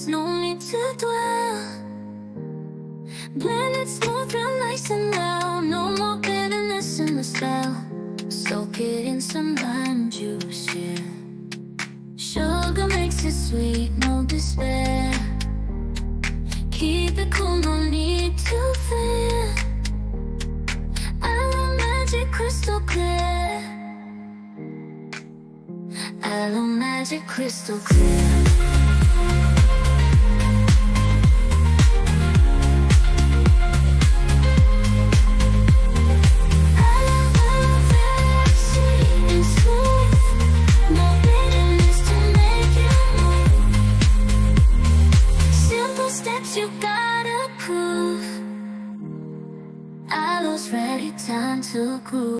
no need to dwell. Blend it smooth, real nice and well. No more bitterness in the spell. Soak it in some lime juice, yeah. Sugar makes it sweet, no despair. Keep it cool, no need to fear. Aloe magic crystal clear. Aloe magic crystal clear. You gotta prove Aloe's ready, time to groove.